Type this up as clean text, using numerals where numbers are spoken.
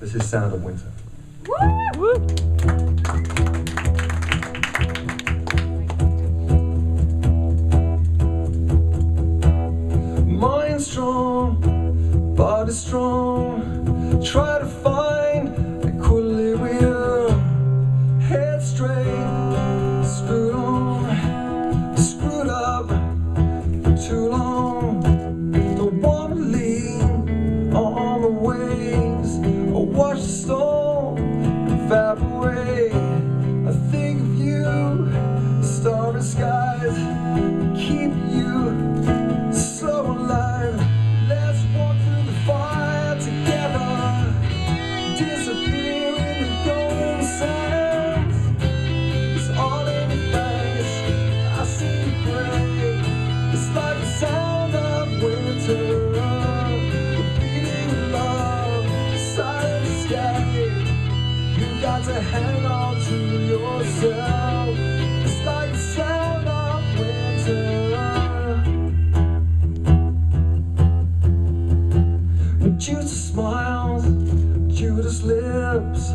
This is Sound of Winter. Woo! Mind strong, body strong, try to find equilibrium. Head straight, screwed on, screwed up for too long. Don't wanna lean on the waves or watch the storm evaporate. I think of you, starry skies keep you so alive. Let's walk through the fire together, disappear in the golden sands. It's all in the face, I see you gray. It's like the sound of winter, the beating of love, the silent escape. You got to hang on to yourself. It's like the sound of winter. Judas smiles, Judas lips.